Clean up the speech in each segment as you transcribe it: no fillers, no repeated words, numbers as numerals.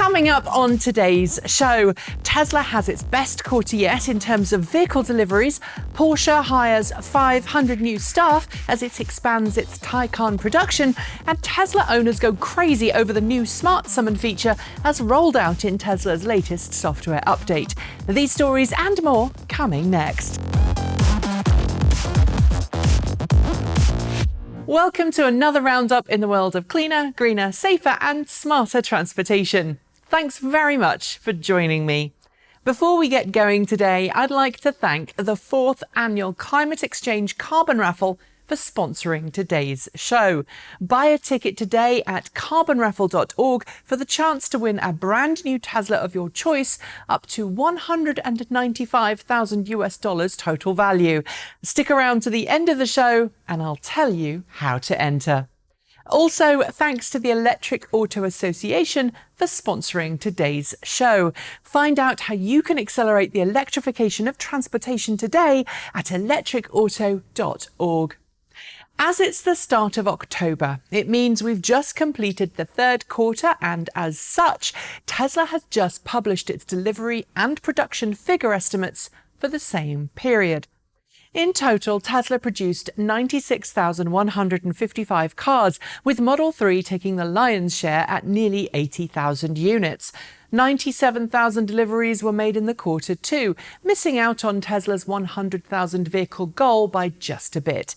Coming up on today's show, Tesla has its best quarter yet in terms of vehicle deliveries, Porsche hires 500 new staff as it expands its Taycan production, and Tesla owners go crazy over the new Smart Summon feature as rolled out in Tesla's latest software update. These stories and more coming next. Welcome to another roundup in the world of cleaner, greener, safer and smarter transportation. Thanks very much for joining me. Before we get going today, I'd like to thank the 4th Annual Climate Exchange Carbon Raffle for sponsoring today's show. Buy a ticket today at carbonraffle.org for the chance to win a brand new Tesla of your choice up to $195,000 total value. Stick around to the end of the show and I'll tell you how to enter. Also, thanks to the Electric Auto Association for sponsoring today's show. Find out how you can accelerate the electrification of transportation today at electricauto.org. As it's the start of October, it means we've just completed the third quarter, and as such, Tesla has just published its delivery and production figure estimates for the same period. In total, Tesla produced 96,155 cars, with Model 3 taking the lion's share at nearly 80,000 units. 97,000 deliveries were made in the quarter too, missing out on Tesla's 100,000 vehicle goal by just a bit.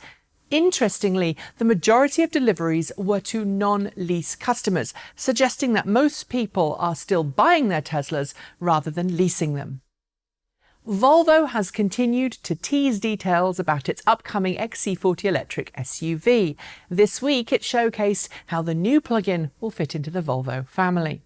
Interestingly, the majority of deliveries were to non-lease customers, suggesting that most people are still buying their Teslas rather than leasing them. Volvo has continued to tease details about its upcoming XC40 electric SUV. This week, it showcased how the new plug-in will fit into the Volvo family.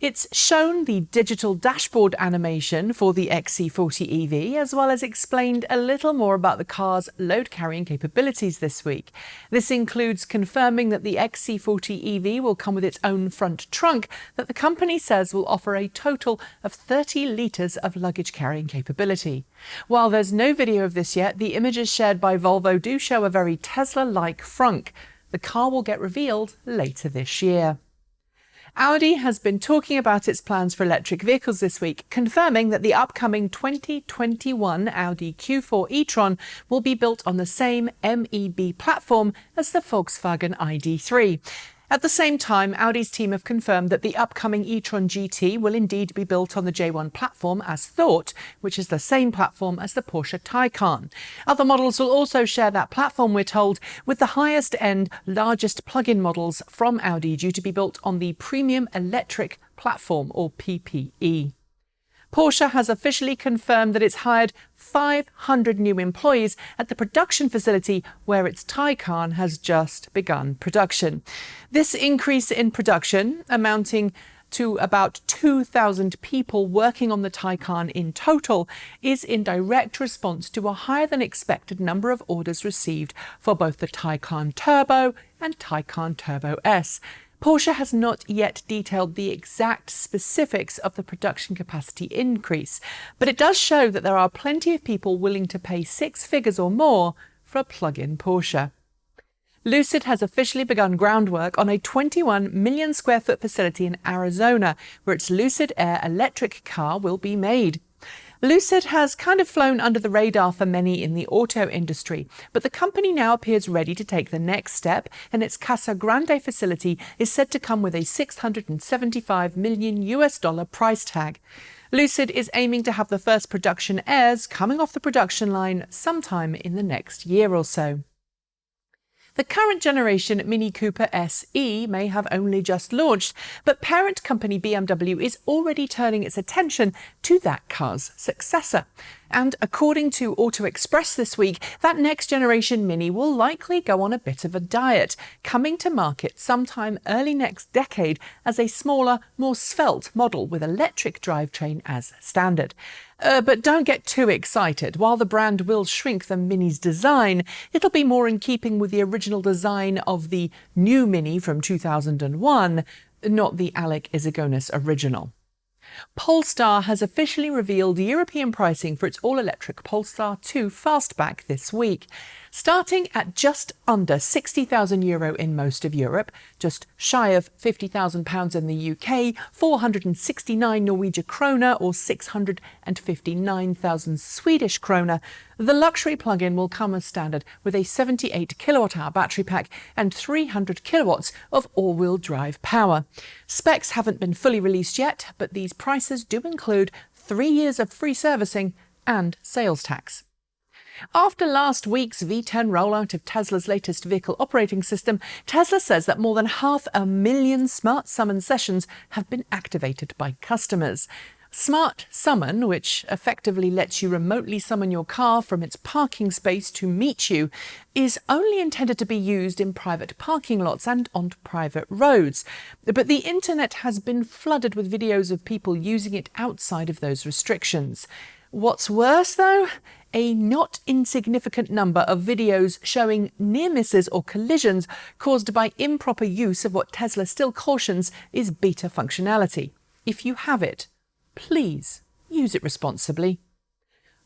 It's shown the digital dashboard animation for the XC40 EV, as well as explained a little more about the car's load-carrying capabilities this week. This includes confirming that the XC40 EV will come with its own front trunk that the company says will offer a total of 30 litres of luggage-carrying capability. While there's no video of this yet, the images shared by Volvo do show a very Tesla-like Frunk. The car will get revealed later this year. Audi has been talking about its plans for electric vehicles this week, confirming that the upcoming 2021 Audi Q4 e-tron will be built on the same MEB platform as the Volkswagen ID.3. At the same time, Audi's team have confirmed that the upcoming e-tron GT will indeed be built on the J1 platform as thought, which is the same platform as the Porsche Taycan. Other models will also share that platform, we're told, with the highest-end, largest plug-in models from Audi due to be built on the Premium Electric Platform, or PPE. Porsche has officially confirmed that it's hired 500 new employees at the production facility where its Taycan has just begun production. This increase in production, amounting to about 2,000 people working on the Taycan in total, is in direct response to a higher than expected number of orders received for both the Taycan Turbo and Taycan Turbo S. Porsche has not yet detailed the exact specifics of the production capacity increase, but it does show that there are plenty of people willing to pay 6 figures or more for a plug-in Porsche. Lucid has officially begun groundwork on a 21 million square foot facility in Arizona, where its Lucid Air electric car will be made. Lucid has kind of flown under the radar for many in the auto industry, but the company now appears ready to take the next step, and its Casa Grande facility is said to come with a $675 million price tag. Lucid is aiming to have the first production Airs coming off the production line sometime in the next year or so. The current generation Mini Cooper SE may have only just launched, but parent company BMW is already turning its attention to that car's successor. And according to Auto Express this week, that next generation Mini will likely go on a bit of a diet, coming to market sometime early next decade as a smaller, more svelte model with electric drivetrain as standard. But don't get too excited. While the brand will shrink the Mini's design, it'll be more in keeping with the original design of the new Mini from 2001, not the Alec Izagonis original. Polestar has officially revealed European pricing for its all-electric Polestar 2 Fastback this week. Starting at just under €60,000 in most of Europe, just shy of £50,000 in the UK, 469 Norwegian kroner or 659,000 Swedish krona, the luxury plug-in will come as standard with a 78 kilowatt-hour battery pack and 300 kilowatts of all-wheel drive power. Specs haven't been fully released yet, but these prices do include 3 years of free servicing and sales tax. After last week's V10 rollout of Tesla's latest vehicle operating system, Tesla says that more than 500,000 Smart Summon sessions have been activated by customers. Smart Summon, which effectively lets you remotely summon your car from its parking space to meet you, is only intended to be used in private parking lots and on private roads. But the internet has been flooded with videos of people using it outside of those restrictions. What's worse, though? A not insignificant number of videos showing near misses or collisions caused by improper use of what Tesla still cautions is beta functionality. If you have it, please use it responsibly.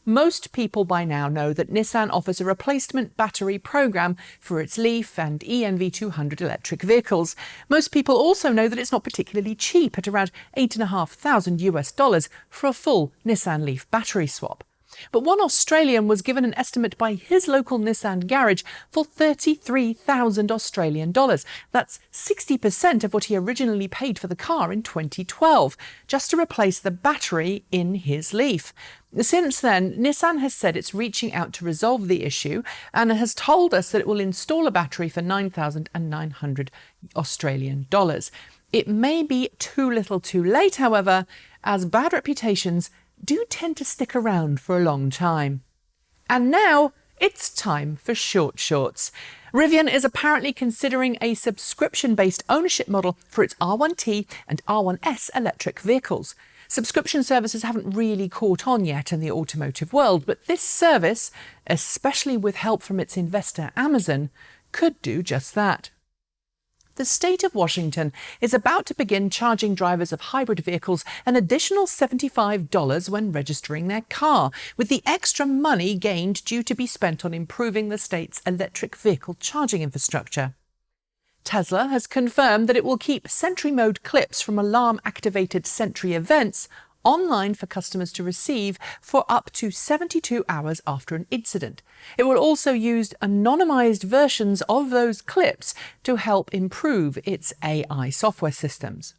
Most people by now know that Nissan offers a replacement battery program for its Leaf and ENV200 electric vehicles. Most people also know that it's not particularly cheap at around $8,500 for a full Nissan Leaf battery swap. But one Australian was given an estimate by his local Nissan garage for $33,000. That's 60% of what he originally paid for the car in 2012, just to replace the battery in his Leaf. Since then, Nissan has said it's reaching out to resolve the issue and has told us that it will install a battery for $9,900 Australian dollars. It may be too little too late, however, as bad reputations do tend to stick around for a long time. And now it's time for short shorts. Rivian is apparently considering a subscription-based ownership model for its R1T and R1S electric vehicles. Subscription services haven't really caught on yet in the automotive world, but this service, especially with help from its investor Amazon, could do just that. The state of Washington is about to begin charging drivers of hybrid vehicles an additional $75 when registering their car, with the extra money gained due to be spent on improving the state's electric vehicle charging infrastructure. Tesla has confirmed that it will keep Sentry Mode clips from alarm-activated Sentry events online for customers to receive for up to 72 hours after an incident. It will also use anonymized versions of those clips to help improve its AI software systems.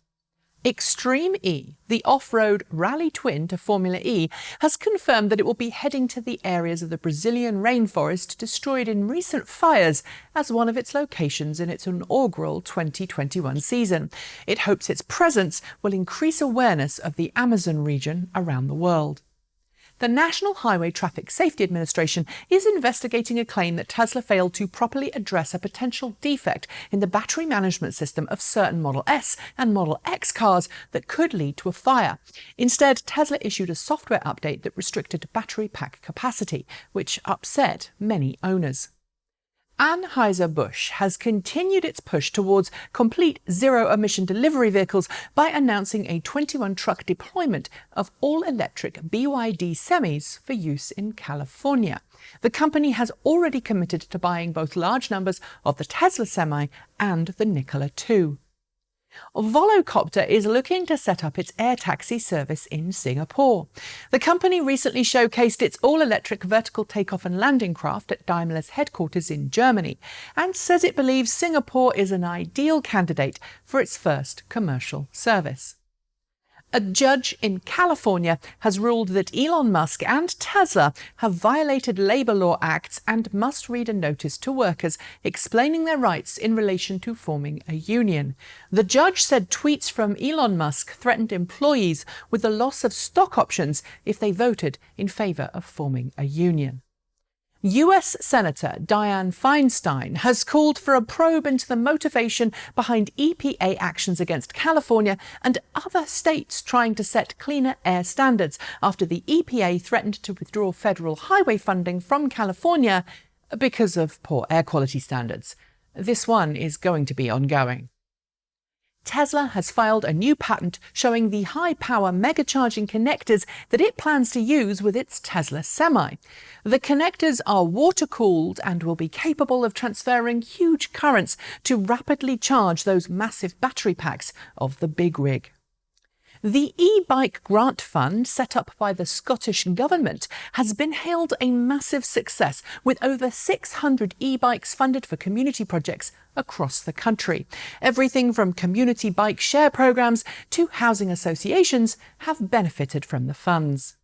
Extreme E, the off-road rally twin to Formula E, has confirmed that it will be heading to the areas of the Brazilian rainforest destroyed in recent fires as one of its locations in its inaugural 2021 season. It hopes its presence will increase awareness of the Amazon region around the world. The National Highway Traffic Safety Administration is investigating a claim that Tesla failed to properly address a potential defect in the battery management system of certain Model S and Model X cars that could lead to a fire. Instead, Tesla issued a software update that restricted battery pack capacity, which upset many owners. Anheuser-Busch has continued its push towards complete zero-emission delivery vehicles by announcing a 21-truck deployment of all-electric BYD semis for use in California. The company has already committed to buying both large numbers of the Tesla Semi and the Nikola 2. Volocopter is looking to set up its air taxi service in Singapore. The company recently showcased its all-electric vertical takeoff and landing craft at Daimler's headquarters in Germany and says it believes Singapore is an ideal candidate for its first commercial service. A judge in California has ruled that Elon Musk and Tesla have violated labor law acts and must read a notice to workers explaining their rights in relation to forming a union. The judge said tweets from Elon Musk threatened employees with the loss of stock options if they voted in favor of forming a union. US Senator Dianne Feinstein has called for a probe into the motivation behind EPA actions against California and other states trying to set cleaner air standards after the EPA threatened to withdraw federal highway funding from California because of poor air quality standards. This one is going to be ongoing. Tesla has filed a new patent showing the high-power mega-charging connectors that it plans to use with its Tesla Semi. The connectors are water-cooled and will be capable of transferring huge currents to rapidly charge those massive battery packs of the big rig. The e-bike grant fund set up by the Scottish Government has been hailed a massive success, with over 600 e-bikes funded for community projects across the country. Everything from community bike share programs to housing associations have benefited from the funds.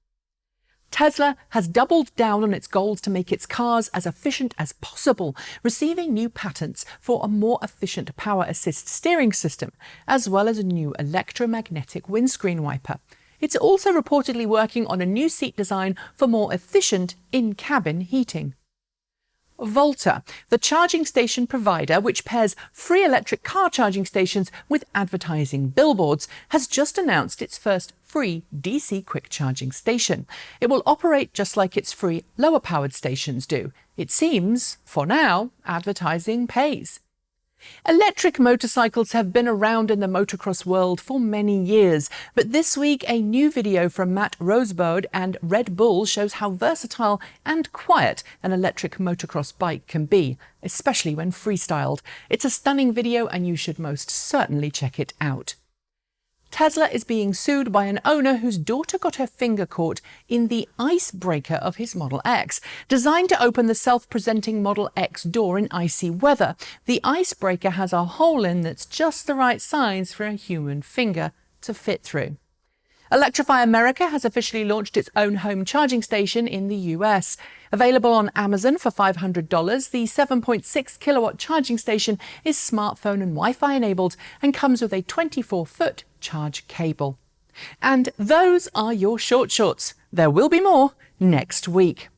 Tesla has doubled down on its goals to make its cars as efficient as possible, receiving new patents for a more efficient power assist steering system, as well as a new electromagnetic windscreen wiper. It's also reportedly working on a new seat design for more efficient in-cabin heating. Volta, the charging station provider which pairs free electric car charging stations with advertising billboards, has just announced its first free DC quick charging station. It will operate just like its free lower powered stations do. It seems, for now, advertising pays. Electric motorcycles have been around in the motocross world for many years, but this week a new video from Matt Rosebode and Red Bull shows how versatile and quiet an electric motocross bike can be, especially when freestyled. It's a stunning video and you should most certainly check it out. Tesla is being sued by an owner whose daughter got her finger caught in the IceBreaker of his Model X. Designed to open the self-presenting Model X door in icy weather, the IceBreaker has a hole in that's just the right size for a human finger to fit through. Electrify America has officially launched its own home charging station in the US. Available on Amazon for $500, the 7.6 kilowatt charging station is smartphone and Wi-Fi enabled and comes with a 24-foot charge cable. And those are your shorts. There will be more next week.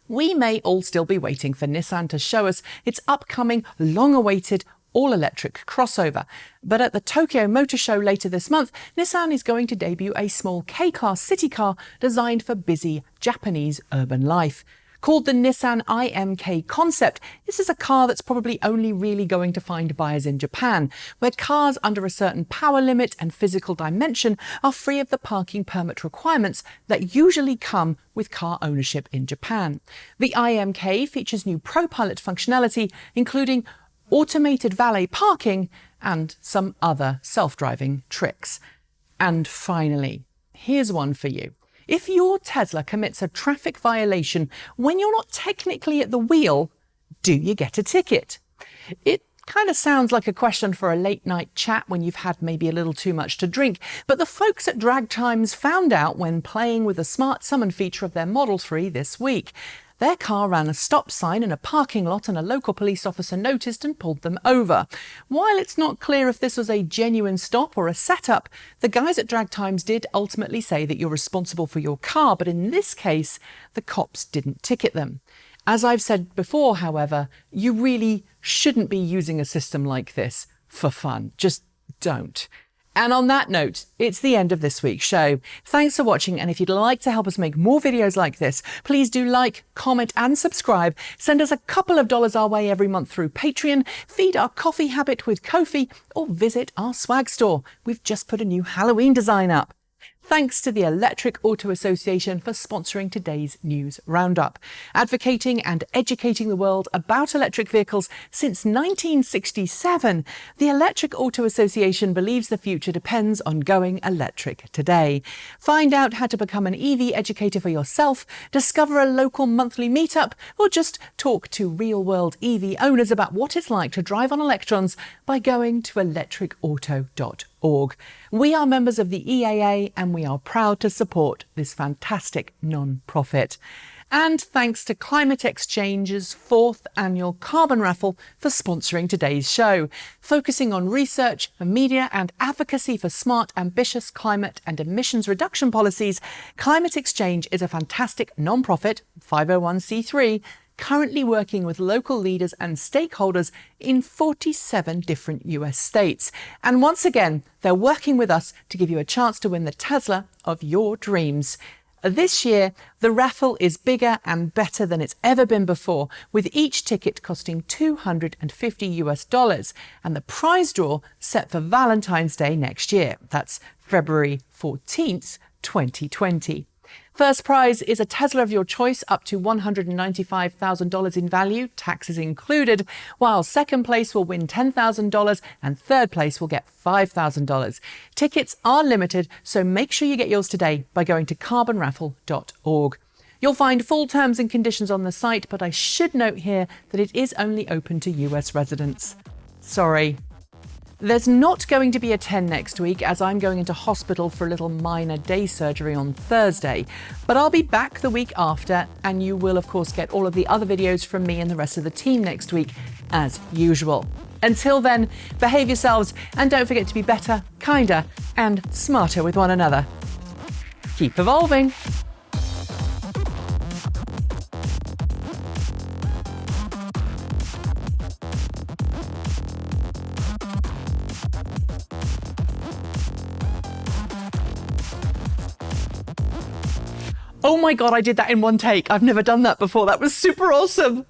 We may all still be waiting for Nissan to show us its upcoming long-awaited all-electric crossover. But at the Tokyo Motor Show later this month, Nissan is going to debut a small K-Car city car designed for busy Japanese urban life. Called the Nissan IMK Concept, this is a car that's probably only really going to find buyers in Japan, where cars under a certain power limit and physical dimension are free of the parking permit requirements that usually come with car ownership in Japan. The IMK features new ProPilot functionality, including automated valet parking and some other self-driving tricks. And finally, here's one for you. If your Tesla commits a traffic violation when you're not technically at the wheel, do you get a ticket? It kind of sounds like a question for a late night chat when you've had maybe a little too much to drink, but the folks at Drag Times found out when playing with the Smart Summon feature of their Model 3 this week. Their car ran a stop sign in a parking lot and a local police officer noticed and pulled them over. While it's not clear if this was a genuine stop or a setup, the guys at Drag Times did ultimately say that you're responsible for your car, but in this case, the cops didn't ticket them. As I've said before, however, you really shouldn't be using a system like this for fun. Just don't. And on that note, it's the end of this week's show. Thanks for watching, and if you'd like to help us make more videos like this, please do like, comment and subscribe. Send us a couple of dollars our way every month through Patreon, feed our coffee habit with Ko-fi, or visit our swag store. We've just put a new Halloween design up. Thanks to the Electric Auto Association for sponsoring today's news roundup. Advocating and educating the world about electric vehicles since 1967, the Electric Auto Association believes the future depends on going electric today. Find out how to become an EV educator for yourself, discover a local monthly meetup, or just talk to real-world EV owners about what it's like to drive on electrons by going to electricauto.org. We are members of the EAA and we are proud to support this fantastic non-profit. And thanks to Climate Exchange's 4th annual carbon raffle for sponsoring today's show. Focusing on research, media and advocacy for smart, ambitious climate and emissions reduction policies, Climate Exchange is a fantastic non-profit, 501c3, currently working with local leaders and stakeholders in 47 different US states. And once again, they're working with us to give you a chance to win the Tesla of your dreams. This year, the raffle is bigger and better than it's ever been before, with each ticket costing $250 and the prize draw set for Valentine's Day next year. That's February 14th, 2020. First prize is a Tesla of your choice up to $195,000 in value, taxes included, while second place will win $10,000 and third place will get $5,000. Tickets are limited, so make sure you get yours today by going to carbonraffle.org. You'll find full terms and conditions on the site, but I should note here that it is only open to US residents. Sorry. There's not going to be a 10 next week as I'm going into hospital for a little minor day surgery on Thursday. But I'll be back the week after, and you will of course get all of the other videos from me and the rest of the team next week as usual. Until then, behave yourselves and don't forget to be better, kinder and smarter with one another. Keep evolving. Oh my God, I did that in one take. I've never done that before. That was super awesome.